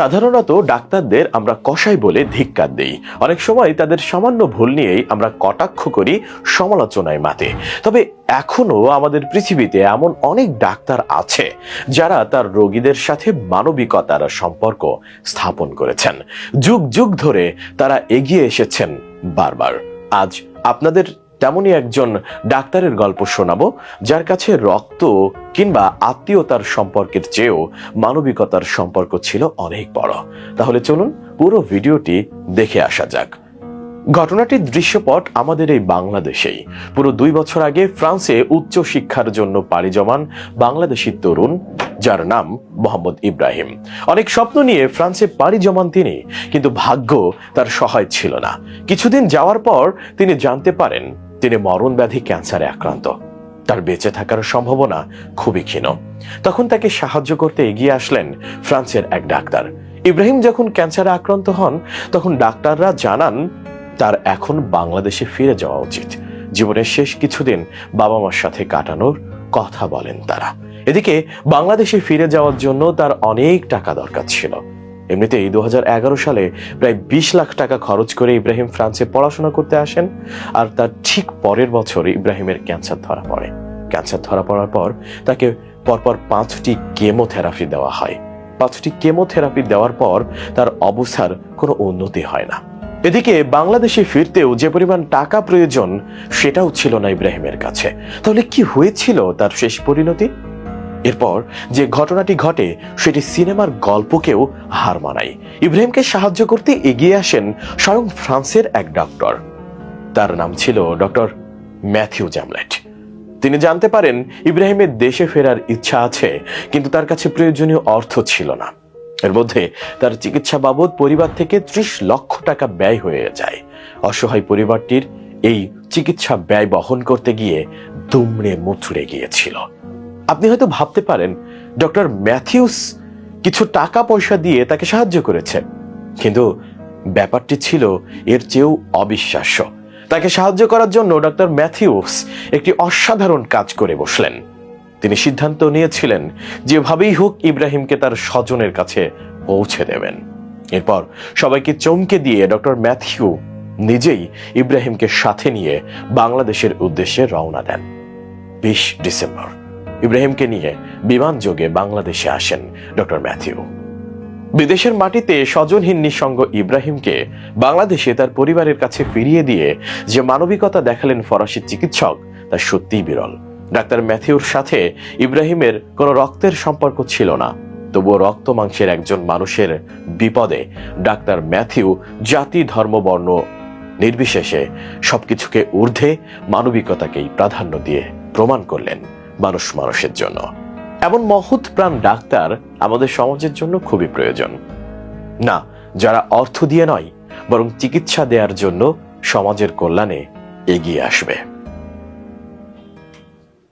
সাধারণত ডাক্তারদের আমরা কসাই বলে ধিক্কার দেই। অনেক সময় তাদের সামান্য ভুল নিয়েই আমরা কটাক্ষ করি, সমালোচনায় মাতে। তবে এখনো আমাদের পৃথিবীতে এমন অনেক ডাক্তার আছে যারা তার রোগীদের সাথে মানবিকতার সম্পর্ক স্থাপন করেছেন। যুগ যুগ ধরে তারা এগিয়ে এসেছেন বারবার। আজ আপনাদের তেমনই একজন ডাক্তারের গল্প শোনাবো, যার কাছে রক্ত কিংবা আত্মীয়তার সম্পর্কের চেয়েও মানবিকতার সম্পর্ক ছিল অনেক বড়। তাহলে চলুন পুরো ভিডিওটি দেখে আসা যাক। ঘটনাটির দৃশ্যপট আমাদের এই বাংলাদেশেই। পুরো 2 বছর আগে ফ্রান্সে উচ্চ শিক্ষার জন্য পাড়ি জমান বাংলাদেশি তরুণ, যার নাম মোহাম্মদ ইব্রাহিম। অনেক স্বপ্ন নিয়ে ফ্রান্সে পাড়ি জমান তিনি, কিন্তু ভাগ্য তার সহায় ছিল না। কিছুদিন যাওয়ার পর তিনি জানতে পারেন তিনি মরণ ব্যাধি ক্যান্সারে আক্রান্ত। তার বেঁচে থাকার সম্ভাবনা খুবই ক্ষীণ। তখন তাকে সাহায্য করতে এগিয়ে আসলেন ফ্রান্সের এক ডাক্তার। ইব্রাহিম যখন ক্যান্সারে আক্রান্ত হন, তখন ডাক্তাররা জানান তার এখন বাংলাদেশে ফিরে যাওয়া উচিত। জীবনের শেষ কিছুদিন বাবা মার সাথে কাটানোর কথা বলেন তারা। এদিকে বাংলাদেশে ফিরে যাওয়ার জন্য তার অনেক টাকা দরকার ছিল। এমনিতেই 2011 সালে প্রায় 20 লাখ টাকা খরচ করে ইব্রাহিম ফ্রান্সে পড়াশোনা করতে আসেন। আর তার ঠিক পরের বছর ইব্রাহিমের ক্যান্সার ধরা পড়ে। ক্যান্সার ধরা পড়ার পর তাকে পরপর 5টি কেমোথেরাপি দেওয়া হয়। 5টি কেমোথেরাপি দেওয়ার পর তার অবস্থার কোনো উন্নতি হয় না। এদিকে বাংলাদেশে ফিরতেও যে পরিমাণ টাকা প্রয়োজন, সেটাও ছিল না ইব্রাহিমের কাছে। তাহলে কি হয়েছিল তার শেষ পরিণতি? এরপর যে ঘটনাটি ঘটে সেটি সিনেমার গল্পকেও হার মানায়। ইব্রাহিমকে সাহায্য করতে এগিয়ে আসেন স্বয়ং ফ্রান্সের এক ডক্টর। তার নাম ছিল ডক্টর ম্যাথিউ জ্যামলেট। তিনি জানতে পারেন ইব্রাহিমের দেশে ফেরার ইচ্ছা আছে, কিন্তু তার কাছে প্রয়োজনীয় অর্থ ছিল না। এর মধ্যে তার চিকিৎসা বাবদ পরিবার থেকে 30 লক্ষ টাকা ব্যয় হয়ে যায়। অসহায় পরিবারটির এই চিকিৎসা ব্যয় বহন করতে গিয়ে দুমড়ে মুচড়ে গিয়েছিল। আপনি হয়তো ভাবতে পারেন ডক্টর ম্যাথিউস কিছু টাকা পয়সা দিয়ে তাকে সাহায্য করেছে, কিন্তু ব্যাপারটি ছিল এর চেয়েও অবিশ্বাস্য। তাকে সাহায্য করার জন্য ডক্টর ম্যাথিউস একটি অসাধারণ কাজ করে বসলেন। তিনি সিদ্ধান্ত নিয়েছিলেন যেভাবেই হোক ইব্রাহিমকে তার স্বজনের কাছে পৌঁছে দেবেন। এরপর সবাইকে চমকে দিয়ে ডক্টর ম্যাথিউ নিজেই ইব্রাহিমকে সাথে নিয়ে বাংলাদেশের উদ্দেশ্যে রওনা দেন। 20 ডিসেম্বর ইব্রাহিমকে নিয়ে বিমান যোগে বাংলাদেশে আসেন ডক্টর ম্যাথিউ। বিদেশের মাটিতে স্বজনহীন নিঃসঙ্গ ইব্রাহিমকে বাংলাদেশে তার পরিবারের কাছে ফিরিয়ে দিয়ে যে মানবিকতা দেখালেন ফরাসি চিকিৎসক, তা সত্যিই বিরল। ডাক্তার ম্যাথিউর সাথে ইব্রাহিমের কোনো রক্তের সম্পর্ক ছিল না, তবুও রক্ত মাংসের একজন মানুষের বিপদে ডাক্তার ম্যাথিউ জাতি, ধর্ম, বর্ণ নির্বিশেষে সবকিছুকে ঊর্ধ্বে মানবিকতাকেই প্রাধান্য দিয়ে প্রমাণ করলেন মানুষ মানুষের জন্য। এমন মহৎ প্রাণ ডাক্তার আমাদের সমাজের জন্য খুবই প্রয়োজন। না, যারা অর্থ দিয়ে নয়, বরং চিকিৎসা দেওয়ার জন্য সমাজের কল্যাণে এগিয়ে আসবে।